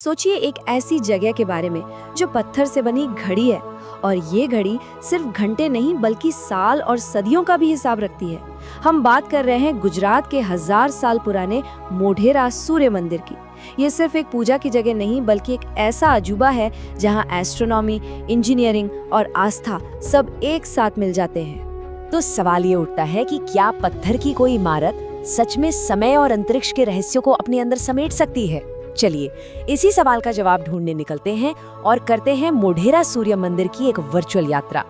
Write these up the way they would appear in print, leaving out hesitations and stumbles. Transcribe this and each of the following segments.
सोचिए एक ऐसी जगह के बारे में जो पत्थर से बनी घड़ी है और ये घड़ी सिर्फ घंटे नहीं बल्कि साल और सदियों का भी हिसाब रखती है। हम बात कर रहे हैं गुजरात के 1000 साल पुराने मोढेरा सूर्य मंदिर की। ये सिर्फ एक पूजा की जगह नहीं बल्कि एक ऐसा अजूबा है जहां एस्ट्रोनॉमी, इंजीनियरिंग और आस्था सब एक साथ मिल जाते हैं। तो सवाल ये उठता है कि क्या पत्थर की कोई इमारत सच में समय और अंतरिक्ष के रहस्यों को अपने अंदर समेट सकती है? चलिए इसी सवाल का जवाब ढूंढने निकलते हैं और करते हैं मोढेरा सूर्य मंदिर की एक वर्चुअल यात्रा।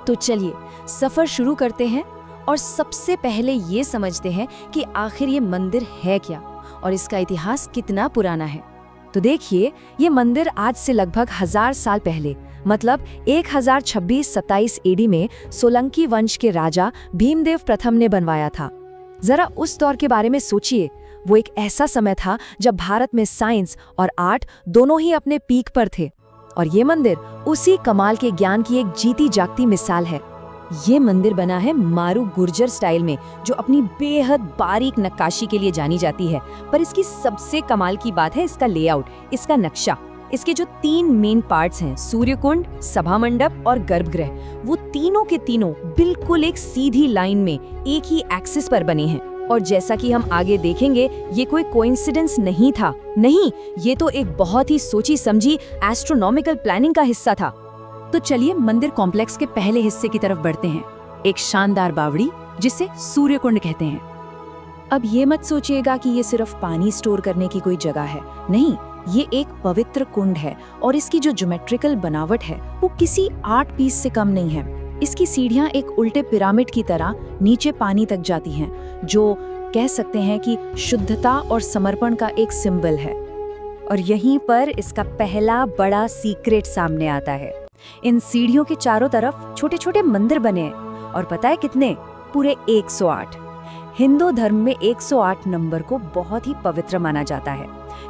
तो चलिए सफर शुरू करते हैं और सबसे पहले ये समझते हैं कि आखिर ये मंदिर है क्या और इसका इतिहास कितना पुराना है। तो देखिए, ये मंदिर आज से लगभग 1000 साल पहले मतलब 1026-27 एडी में सोलंकी वंश के राजा भीमदेव प्रथम ने बनवाया था। जरा उस दौर के बारे में सोचिए। वो एक ऐसा समय था जब भारत में साइंस और आर्ट दोनों ही अपने पीक पर थे और ये मंदिर उसी कमाल के ज्ञान की एक जीती जागती मिसाल है। ये मंदिर बना है मारू गुर्जर स्टाइल में, जो अपनी बेहद बारीक नक्काशी के लिए जानी जाती है। पर इसकी सबसे कमाल की बात है इसका लेआउट, इसका नक्शा। इसके जो 3 मेन पार्ट्स हैं, सूर्यकुंड, सभा मंडप और गर्भगृह, वो तीनों के तीनों बिल्कुल एक सीधी लाइन में एक ही एक्सिस पर बने हैं। और जैसा कि हम आगे देखेंगे, ये कोई कोइंसिडेंस नहीं था। नहीं, ये तो एक बहुत ही सोची समझी एस्ट्रोनॉमिकल प्लानिंग का हिस्सा था। तो चलिए मंदिर कॉम्प्लेक्स के पहले हिस्से की तरफ बढ़ते हैं, एक शानदार बावड़ी जिसे सूर्यकुंड कहते हैं। अब ये मत सोचिएगा कि ये सिर्फ पानी स्टोर करने की कोई जगह है। नहीं, ये एक पवित्र कुंड है और इसकी जो ज्योमेट्रिकल बनावट है वो किसी आर्ट पीस से कम नहीं है। इसकी सीढ़ियां एक उल्टे पिरामिड की तरह नीचे पानी तक जाती हैं, जो कह सकते हैं कि शुद्धता और समर्पण का एक सिंबल है। और यहीं पर इसका पहला बड़ा सीक्रेट सामने आता है। इन सीढ़ियों के चारों तरफ छोटे छोटे मंदिर बने हैं और पता है कितने? पूरे 108। हिंदू धर्म में 108 नंबर को बहुत ही पवित्र माना जाता है।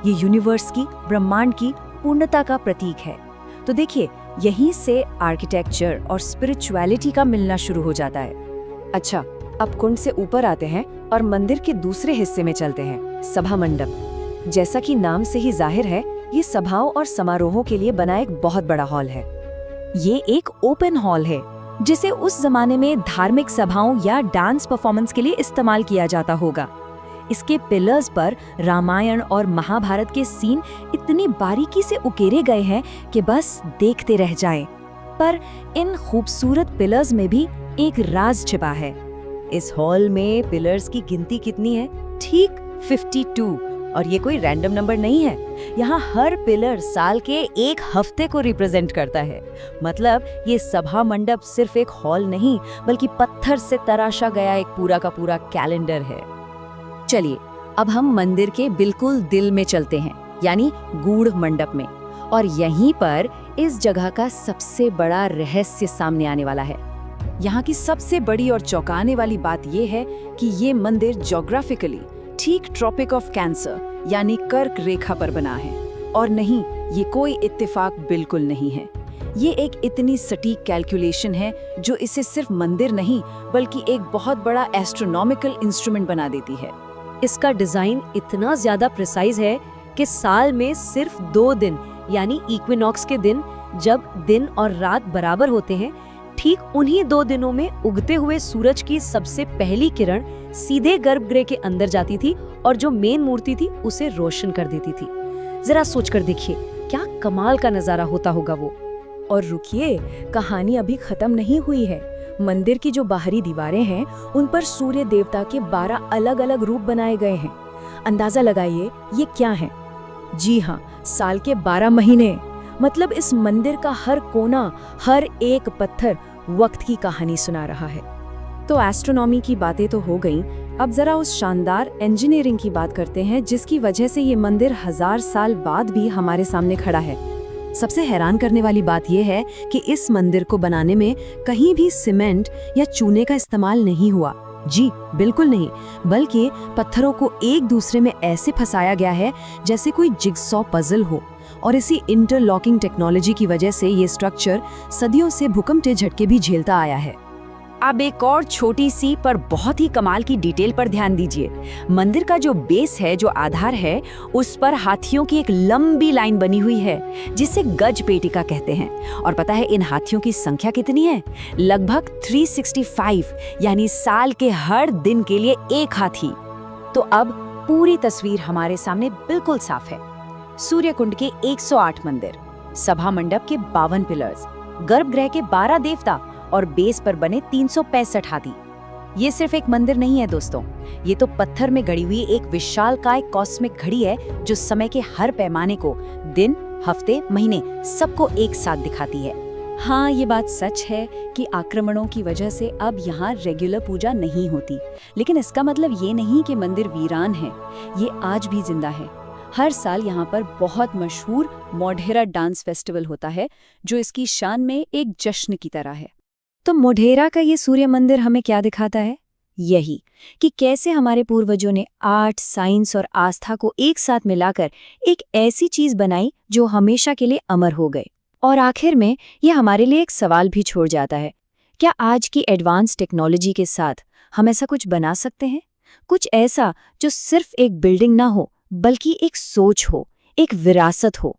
ये यूनिवर्स की, ब्रह्मांड की पूर्णता का प्रतीक है। तो देखिए, यहीं से आर्किटेक्चर और स्पिरिचुअलिटी का मिलना शुरू हो जाता है। अच्छा, अब कुंड से ऊपर आते हैं और मंदिर के दूसरे हिस्से में चलते हैं, सभा मंडप। जैसा कि नाम से ही जाहिर है, ये सभाओं और समारोहों के लिए बना एक बहुत बड़ा हॉल है। ये एक ओपन हॉल है जिसे उस जमाने में धार्मिक सभाओं या डांस परफॉर्मेंस के लिए इस्तेमाल किया जाता होगा। इसके पिलर्स पर रामायण और महाभारत के सीन इतनी बारीकी से उकेरे गए हैं कि बस देखते रह जाएं। पर इन खूबसूरत पिलर्स में भी एक राज छिपा है। इस हॉल में पिलर्स की गिनती कितनी है? ठीक 52। और ये कोई रैंडम नंबर नहीं है। यहाँ हर पिलर साल के एक हफ्ते को रिप्रेजेंट करता है। मतलब ये सभा मंडप सिर्फ एक हॉल नहीं बल्कि पत्थर से तराशा गया एक पूरा का पूरा कैलेंडर है। चलिए अब हम मंदिर के बिल्कुल दिल में चलते हैं, यानी गूढ़ मंडप में। और यहीं पर इस जगह का सबसे बड़ा रहस्य सामने आने वाला है। यहाँ की सबसे बड़ी और चौंकाने वाली बात यह है कि ये मंदिर ज्योग्राफिकली ठीक ट्रॉपिक ऑफ कैंसर यानी कर्क रेखा पर बना है। और नहीं, ये कोई इत्तेफाक बिल्कुल नहीं है। ये एक इतनी सटीक कैलकुलेशन है जो इसे सिर्फ मंदिर नहीं बल्कि एक बहुत बड़ा एस्ट्रोनॉमिकल इंस्ट्रूमेंट बना देती है। इसका डिजाइन इतना ज्यादा प्रिसाइज है कि साल में सिर्फ 2 दिन यानी इक्विनॉक्स के दिन, जब दिन और रात बराबर होते हैं, ठीक उन्हीं 2 दिनों में उगते हुए सूरज की सबसे पहली किरण सीधे गर्भगृह के अंदर जाती थी और जो मेन मूर्ति थी उसे रोशन कर देती थी। जरा सोचकर देखिए, क्या कमाल का नजारा होता होगा वो। और रुकिए, कहानी अभी खत्म नहीं हुई है। मंदिर की जो बाहरी दीवारें हैं उन पर सूर्य देवता के 12 अलग अलग रूप बनाए गए हैं। अंदाजा लगाइए ये क्या है? जी हाँ, साल के 12 महीने। मतलब इस मंदिर का हर कोना, हर एक पत्थर वक्त की कहानी सुना रहा है। तो एस्ट्रोनॉमी की बातें तो हो गईं, अब जरा उस शानदार इंजीनियरिंग की बात करते हैं जिसकी वजह से ये मंदिर 1000 साल बाद भी हमारे सामने खड़ा है। सबसे हैरान करने वाली बात यह है कि इस मंदिर को बनाने में कहीं भी सीमेंट या चूने का इस्तेमाल नहीं हुआ। जी बिल्कुल नहीं, बल्कि पत्थरों को एक दूसरे में ऐसे फंसाया गया है जैसे कोई जिगसॉ पजल हो। और इसी इंटरलॉकिंग टेक्नोलॉजी की वजह से ये स्ट्रक्चर सदियों से भूकंप के झटके भी झेलता आया है। अब एक और छोटी सी पर बहुत ही कमाल की डिटेल पर ध्यान दीजिए। मंदिर का जो बेस है, जो आधार है, उस पर हाथियों की एक लंबी लाइन बनी हुई है जिसे गज पेटिका कहते हैं। और पता है इन हाथियों की संख्या कितनी है? लगभग 365, यानी साल के हर दिन के लिए एक हाथी। तो अब पूरी तस्वीर हमारे सामने बिल्कुल साफ है। सूर्य कुंड के 108 मंदिर, सभा मंडप के 52 पिलर्स, गर्भगृह के 12 देवता और बेस पर बने 365 हाथी। ये सिर्फ एक मंदिर नहीं है दोस्तों, ये तो पत्थर में गड़ी हुई एक विशालकाय कॉस्मिक घड़ी है जो समय के हर पैमाने को, दिन, हफ्ते, महीने, सबको एक साथ दिखाती है। हाँ, ये बात सच है कि आक्रमणों की वजह से अब यहाँ रेगुलर पूजा नहीं होती, लेकिन इसका मतलब ये नहीं कि मंदिर वीरान है। ये आज भी जिंदा है। हर साल यहाँ पर बहुत मशहूर मोढेरा डांस फेस्टिवल होता है, जो इसकी शान में एक जश्न की तरह है। तो मोढेरा का ये सूर्य मंदिर हमें क्या दिखाता है? यही कि कैसे हमारे पूर्वजों ने आर्ट, साइंस और आस्था को एक साथ मिलाकर एक ऐसी चीज बनाई जो हमेशा के लिए अमर हो गए। और आखिर में ये हमारे लिए एक सवाल भी छोड़ जाता है, क्या आज की एडवांस टेक्नोलॉजी के साथ हम ऐसा कुछ बना सकते हैं? कुछ ऐसा जो सिर्फ एक बिल्डिंग ना हो, बल्कि एक सोच हो, एक विरासत हो।